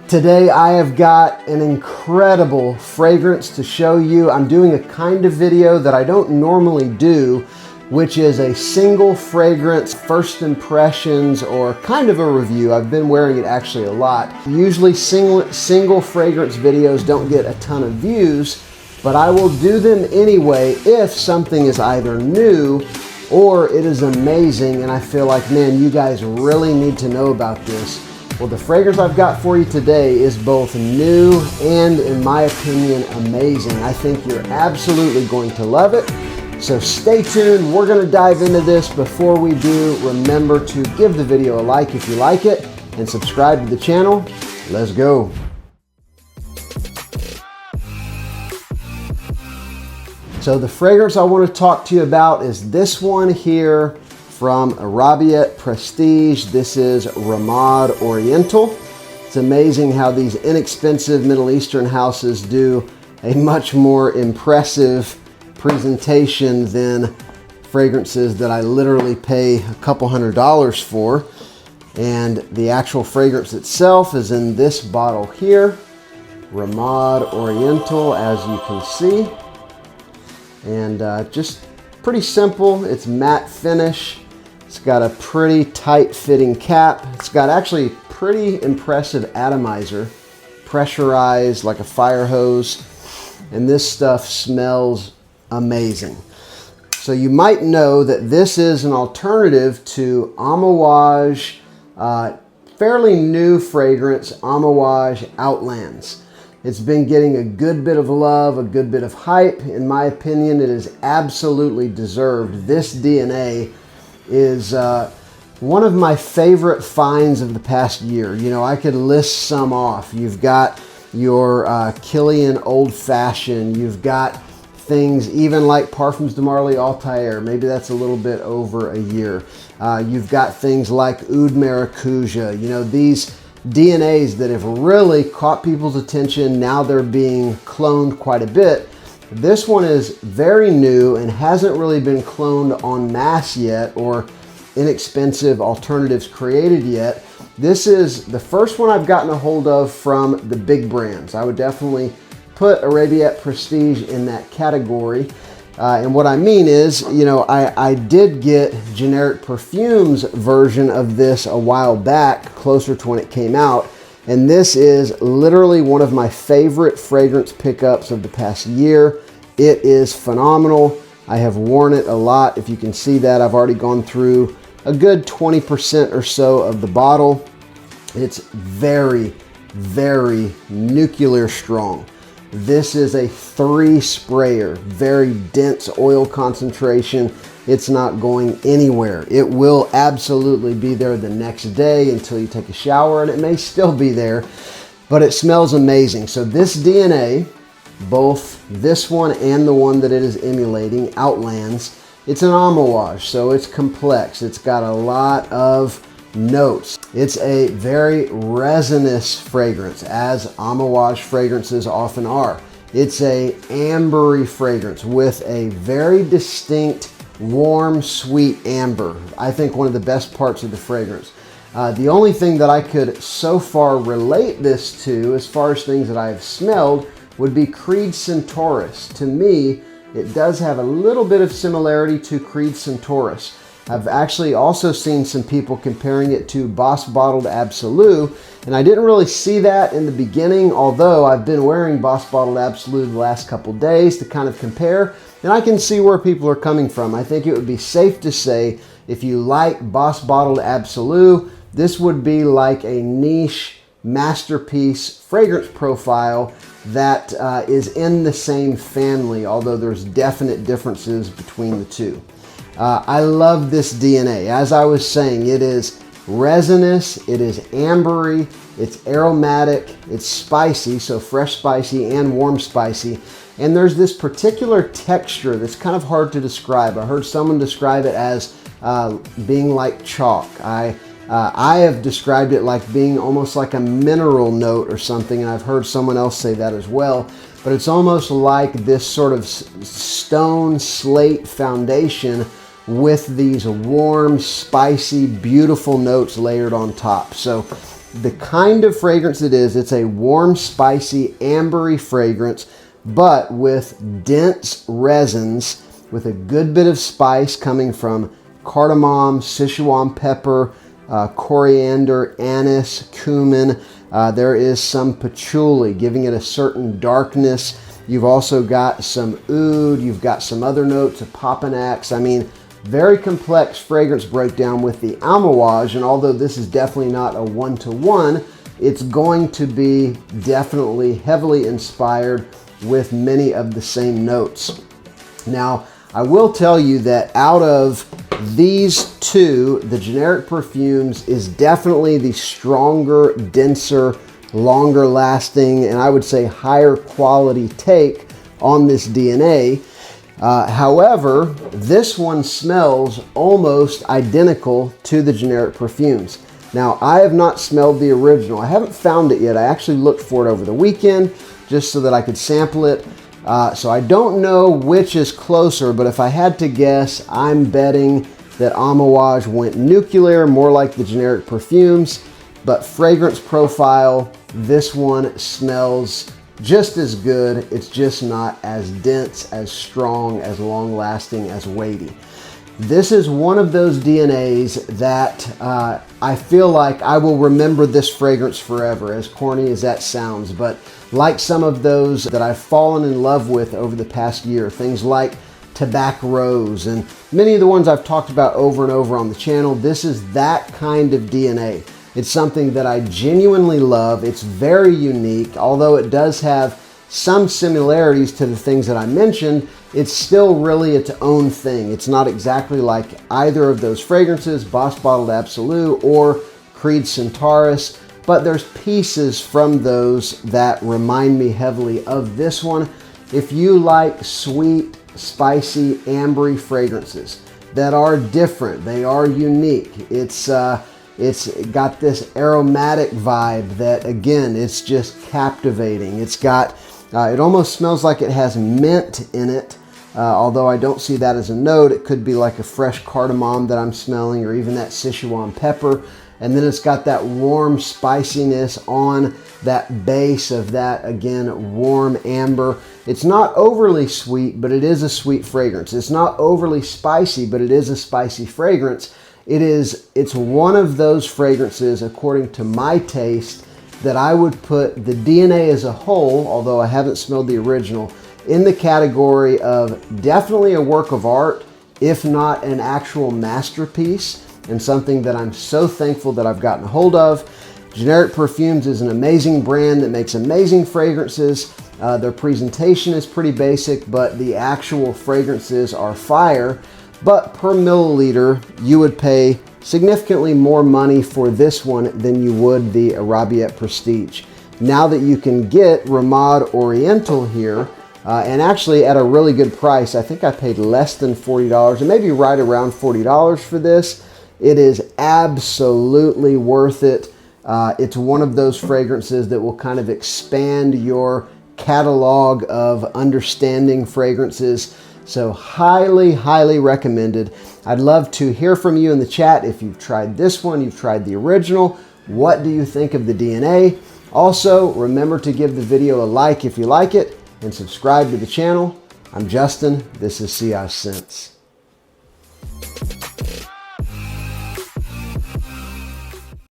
Today I have got an incredible fragrance to show you. I'm doing a kind of video that I don't normally do, which is a single fragrance first impressions or kind of a review. I've been wearing it actually a lot. Usually single fragrance videos don't get a ton of views, but I will do them anyway if something is either new or it is amazing and I feel like, man, you guys really need to know about this. Well, the fragrance I've got for you today is both new and, in my opinion, amazing. I think you're absolutely going to love it. So stay tuned. We're going to dive into this. Before we do, remember to give the video a like if you like it and subscribe to the channel. Let's go. So the fragrance I want to talk to you about is this one here from Aroma Prestige. This is Ramad Oriental. It's amazing how these inexpensive Middle Eastern houses do a much more impressive presentation than fragrances that I literally pay a couple $100s for. And the actual fragrance itself is in this bottle here, Ramad Oriental, as you can see. And just pretty simple. It's matte finish. It's got a pretty tight fitting cap. It's got actually pretty impressive atomizer, pressurized like a fire hose. And this stuff smells amazing. So you might know that this is an alternative to AMOUAGE, fairly new fragrance, AMOUAGE OUTLANDS. It's been getting a good bit of love, a good bit of hype. In my opinion, it is absolutely deserved. This DNA is one of my favorite finds of the past year. You know, I could list some off. You've got your Killian Old Fashioned. You've got things even like Parfums de Marly Altair. Maybe that's a little bit over a year. You've got things like Oud Maracuja. You know, these DNAs that have really caught people's attention. Now they're being cloned quite a bit. This one is very new and hasn't really been cloned en masse yet or inexpensive alternatives created yet. This is the first one I've gotten a hold of from the big brands. I would definitely put Aroma Prestige in that category. And what I mean is, you know, I did get generic Perfumes version of this a while back, closer to when it came out. And this is literally one of my favorite fragrance pickups of the past year. It is phenomenal. I have worn it a lot. If you can see that, I've already gone through a good 20% or so of the bottle. It's very, very nuclear strong. This is a 3 sprayer, very dense oil concentration. It's not going anywhere. It will absolutely be there the next day until you take a shower, and it may still be there, but it smells amazing. So this DNA, both this one and the one that it is emulating, Outlands, it's an AMOUAGE, so it's complex. It's got a lot of notes. It's a very resinous fragrance, as AMOUAGE fragrances often are. It's a ambery fragrance with a very distinct warm, sweet amber. I think one of the best parts of the fragrance. The only thing that I could so far relate this to, as far as things that I have smelled, would be Creed Centaurus. To me, it does have a little bit of similarity to Creed Centaurus. I've actually also seen some people comparing it to Boss Bottled Absolute, and I didn't really see that in the beginning, although I've been wearing Boss Bottled Absolute the last couple days to kind of compare, and I can see where people are coming from. I think it would be safe to say if you like Boss Bottled Absolute, this would be like a niche masterpiece fragrance profile that is in the same family, although there's definite differences between the two. I love this DNA. As I was saying, it is resinous, it is ambery, it's aromatic, it's spicy, so fresh spicy and warm spicy. And there's this particular texture that's kind of hard to describe. I heard someone describe it as being like chalk. I have described it like being almost like a mineral note or something, and I've heard someone else say that as well. But it's almost like this sort of stone slate foundation with these warm, spicy, beautiful notes layered on top. So the kind of fragrance it is, it's a warm, spicy, ambery fragrance, but with dense resins, with a good bit of spice coming from cardamom, Sichuan pepper, coriander, anise, cumin. There is some patchouli, giving it a certain darkness. You've also got some oud, you've got some other notes of Papanax. I mean, very complex fragrance breakdown with the AMOUAGE, and although this is definitely not a one-to-one, it's going to be definitely heavily inspired with many of the same notes. Now, I will tell you that out of these two, the generic perfumes is definitely the stronger, denser, longer lasting, and I would say higher quality take on this DNA. However, this one smells almost identical to the generic perfumes. Now, I have not smelled the original. I haven't found it yet. I actually looked for it over the weekend just so that I could sample it. So I don't know which is closer, but if I had to guess, I'm betting that AMOUAGE went nuclear, more like the generic perfumes. But fragrance profile, this one smells just as good. It's just not as dense, as strong, as long-lasting, as weighty. This is one of those DNAs that I feel like I will remember this fragrance forever, as corny as that sounds. But like some of those that I've fallen in love with over the past year, things like Tobacco Rose and many of the ones I've talked about over and over on the channel, this is that kind of DNA. It's something that I genuinely love. It's very unique. Although it does have some similarities to the things that I mentioned, it's still really its own thing. It's not exactly like either of those fragrances, Boss Bottled Absolute or Creed Centaurus, but there's pieces from those that remind me heavily of this one. If you like sweet, spicy, ambery fragrances that are different, they are unique. It's got this aromatic vibe that, again, it's just captivating. It's got, it almost smells like it has mint in it, although I don't see that as a note. It could be like a fresh cardamom that I'm smelling, or even that Sichuan pepper. And then it's got that warm spiciness on that base of that, again, warm amber. It's not overly sweet, but it is a sweet fragrance. It's not overly spicy, but it is a spicy fragrance. It's one of those fragrances, according to my taste, that I would put the DNA as a whole, although I haven't smelled the original, in the category of definitely a work of art, if not an actual masterpiece, and something that I'm so thankful that I've gotten a hold of. Generic Perfumes is an amazing brand that makes amazing fragrances. Their presentation is pretty basic, but the actual fragrances are fire. But per milliliter, you would pay significantly more money for this one than you would the Arabiette Prestige. Now that you can get Ramad Oriental here, and actually at a really good price, I think I paid less than $40, and maybe right around $40 for this. It is absolutely worth it. It's one of those fragrances that will kind of expand your catalog of understanding fragrances. So highly, highly recommended. I'd love to hear from you in the chat if you've tried this one, you've tried the original. What do you think of the DNA? Also, remember to give the video a like if you like it, and subscribe to the channel. I'm Justin. This is SILLAGESCENTS.